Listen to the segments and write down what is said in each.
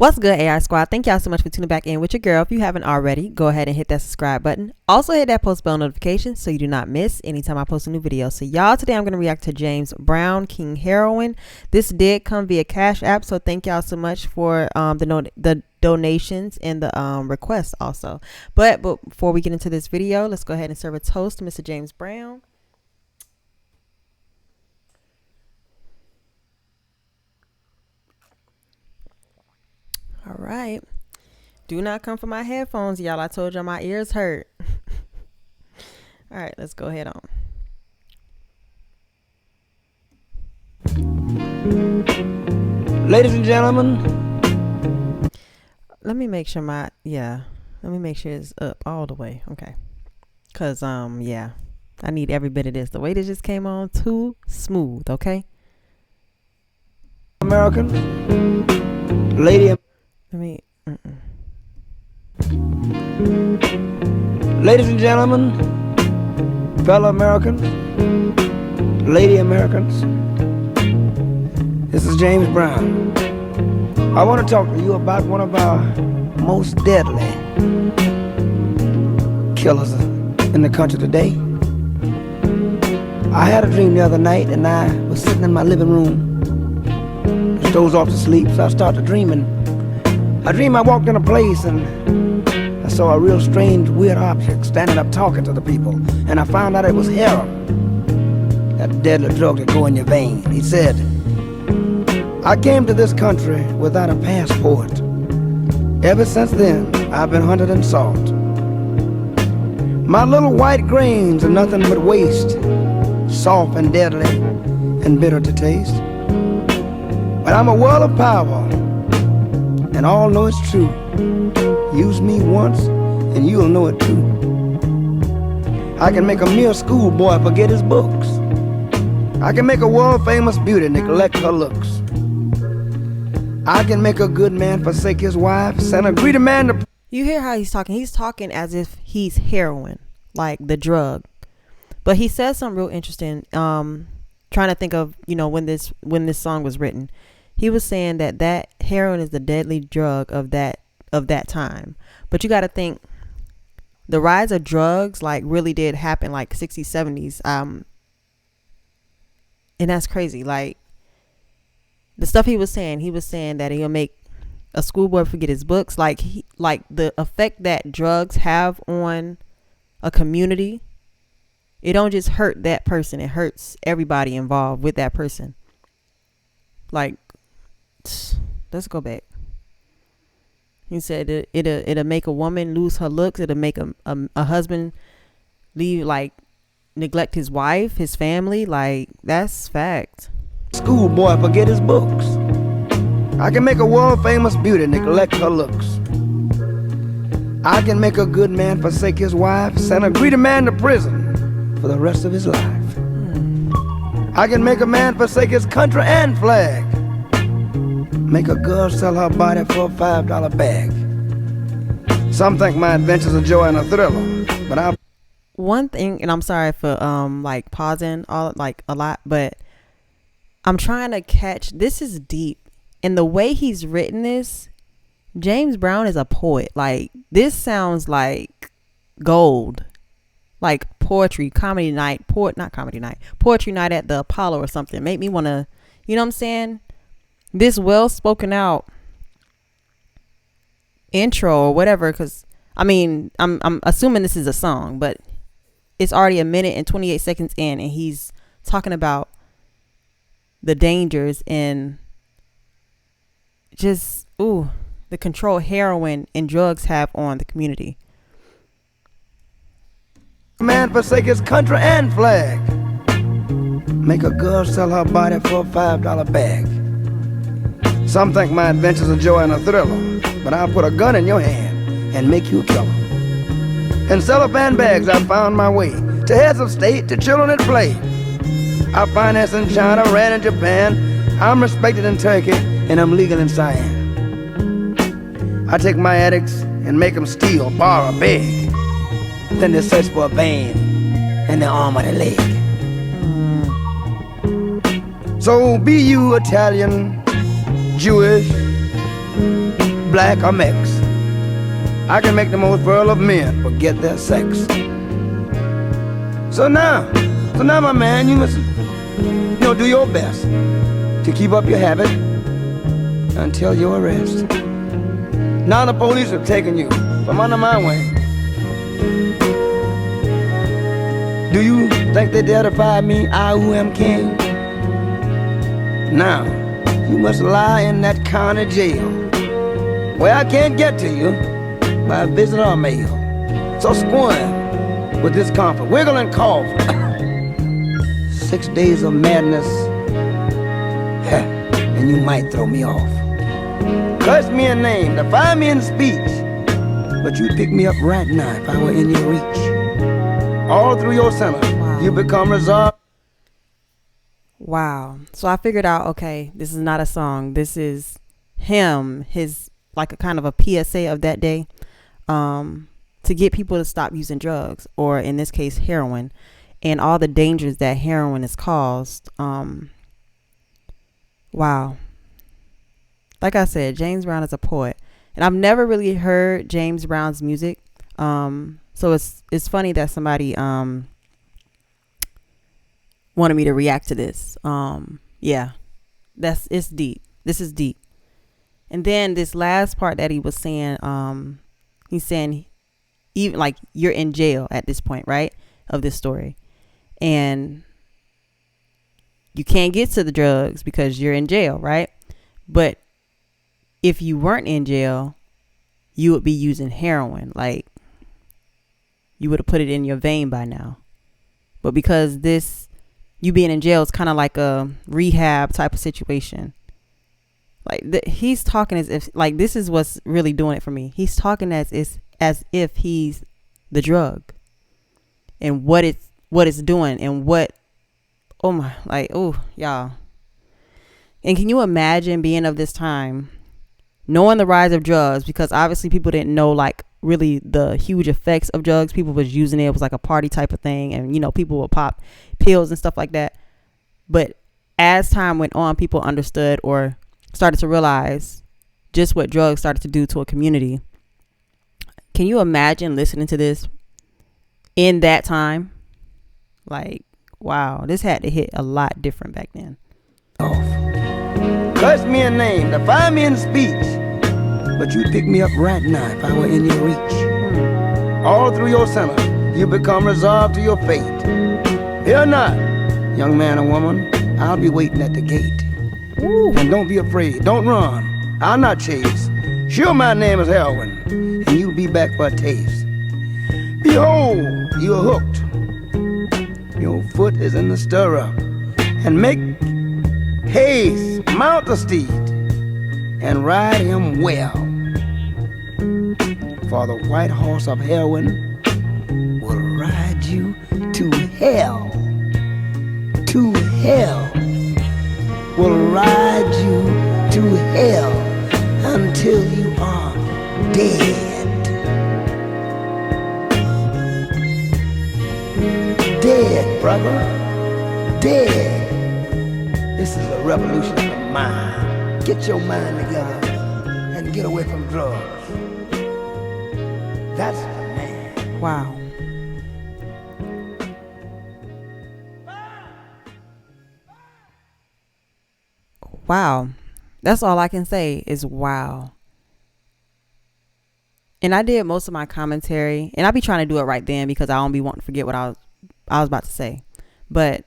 What's good, AI Squad? Thank y'all so much for tuning back in with your girl. If you haven't already, go ahead and hit that subscribe button. Also hit that post bell notification so you do not miss anytime I post a new video. So y'all, today I'm going to react to James Brown, King Heroin. This did come via Cash App, so thank y'all so much for the donations and the requests also. But before we get into this video, let's go ahead and serve a toast to Mr. James Brown. All right. Do not come for my headphones, y'all. I told y'all my ears hurt. All right, let's go ahead on. Ladies and gentlemen. Let me make sure let me make sure it's up all the way. Okay. Cause yeah, I need every bit of this. The way this just came on, too smooth, okay? American. Lady. Let me Ladies and gentlemen, fellow Americans, lady Americans, this is James Brown. I want to talk to you about one of our most deadly killers in the country today. I had a dream the other night, and I was sitting in my living room, just dozed off to sleep, so I started dreaming. I dreamed I walked in a place and I saw a real strange, weird object standing up talking to the people, and I found out it was heroin, that deadly drug that go in your vein. He said, I came to this country without a passport. Ever since then, I've been hunted and sought. My little white grains are nothing but waste, soft and deadly and bitter to taste. But I'm a world of power, and all know it's true. Use me once, and you'll know it too. I can make a mere schoolboy forget his books. I can make a world-famous beauty neglect her looks. I can make a good man forsake his wife, send a greedy man to... You hear how he's talking? He's talking as if he's heroin, like the drug. But he says something real interesting. Trying to think of, when this song was written. He was saying that heroin is the deadly drug of that time. But you got to think, the rise of drugs like really did happen like 60s, 70s. And that's crazy. Like the stuff he was saying that he'll make a schoolboy forget his books. Like the effect that drugs have on a community, it don't just hurt that person, it hurts everybody involved with that person. Like, let's go back. He said it'll make a woman lose her looks. It'll make a husband leave, like, neglect his wife, his family. Like, that's fact. Schoolboy forget his books. I can make a world-famous beauty neglect her looks. I can make a good man forsake his wife, send a greedy man to prison for the rest of his life. I can make a man forsake his country and flag. Make a girl sell her body for a $5 bag. Some think my adventure's a joy and a thriller, but one thing, and I'm sorry for like pausing a lot, but I'm trying to catch, this is deep. And the way he's written this, James Brown is a poet. Like, this sounds like gold. Like poetry, poetry night at the Apollo or something. Make me want to, you know what I'm saying? This well spoken out intro or whatever, because I'm assuming this is a song, but it's already a minute and 28 seconds in, and he's talking about the dangers and just the control heroin and drugs have on the community. Man forsake his country and flag. Make a girl sell her body for a $5 bag. Some think my adventure's a joy and a thriller, but I'll put a gun in your hand and make you a killer. In cellophane bags I found my way to heads of state, to children at play. I finance in China, ran in Japan. I'm respected in Turkey, and I'm legal in Siam. I take my addicts and make them steal, borrow, beg. Then they search for a vein in the arm or the leg. So be you Italian, Jewish, black, or mix. I can make the most virile of men forget their sex. So now, my man, you must, do your best to keep up your habit until your arrest. Now the police have taken you from under my wing. Do you think they dare defy me, I who am king? Now, you must lie in that county jail, where I can't get to you by visit or mail. So squirm with discomfort, wiggle and cough. 6 days of madness, and you might throw me off. Curse me in name, defy me in speech, but you'd pick me up right now if I were in your reach. All through your sentence, you become resolved. Wow. So I figured out, okay, this is not a song. This is him, his, like a kind of a PSA of that day, to get people to stop using drugs, or in this case, heroin, and all the dangers that heroin has caused. Wow. Like I said, James Brown is a poet, and I've never really heard James Brown's music. So it's funny that somebody wanted me to react to this. Yeah, it's deep. This is deep. And then this last part that he was saying, he's saying even like you're in jail at this point, right, of this story, and you can't get to the drugs because you're in jail, right? But if you weren't in jail, you would be using heroin. Like, you would have put it in your vein by now. But because you being in jail is kind of like a rehab type of situation. Like, he's talking as if, like, this is what's really doing it for me. He's talking as if he's the drug, and what it's doing, and what, oh my, like, oh, y'all. And can you imagine being of this time, knowing the rise of drugs, because obviously people didn't know like really the huge effects of drugs. People was using it. It was like a party type of thing, and people would pop pills and stuff like that. But as time went on, people understood or started to realize just what drugs started to do to a community. Can you imagine listening to this in that time? Like, wow, this had to hit a lot different back then. Curse me in name, defy me in speech, but you'd pick me up right now if I were in your reach. All through your sentence, you become resolved to your fate. Fear not, young man or woman, I'll be waiting at the gate. Ooh. And don't be afraid, don't run, I'll not chase. Sure, my name is Heroin, and you'll be back for a taste. Behold, you're hooked. Your foot is in the stirrup, and make haste, mount the steed, and ride him well. For the white horse of heroin will ride you to hell. To hell. Will ride you to hell until you are dead. Dead, brother. Dead. This is a revolution of the mind. Get your mind together and get away from drugs. That's the man. Wow. Wow. That's all I can say is wow. And I did most of my commentary, and I be trying to do it right then because I don't be wanting to forget what I was about to say. But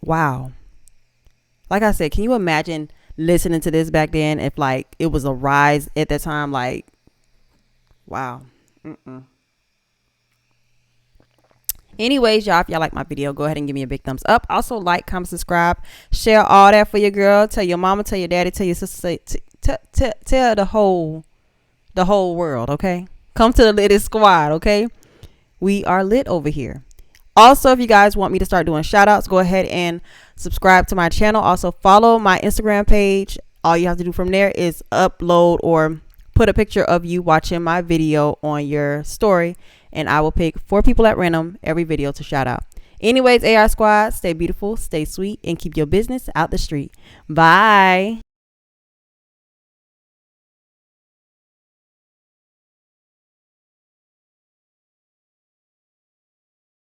wow. Like I said, can you imagine listening to this back then if like it was a rise at that time? Like, wow. Anyways, y'all, if y'all like my video, go ahead and give me a big thumbs up. Also, like, comment, subscribe, share all that for your girl. Tell your mama, tell your daddy, tell your sister, tell the whole world, okay? Come to the Lit Squad, okay? We are lit over here. Also, if you guys want me to start doing shout outs, go ahead and subscribe to my channel. Also, follow my Instagram page. All you have to do from there is upload or put a picture of you watching my video on your story, and I will pick 4 people at random every video to shout out. Anyways, AR Squad, stay beautiful, stay sweet, and keep your business out the street. Bye.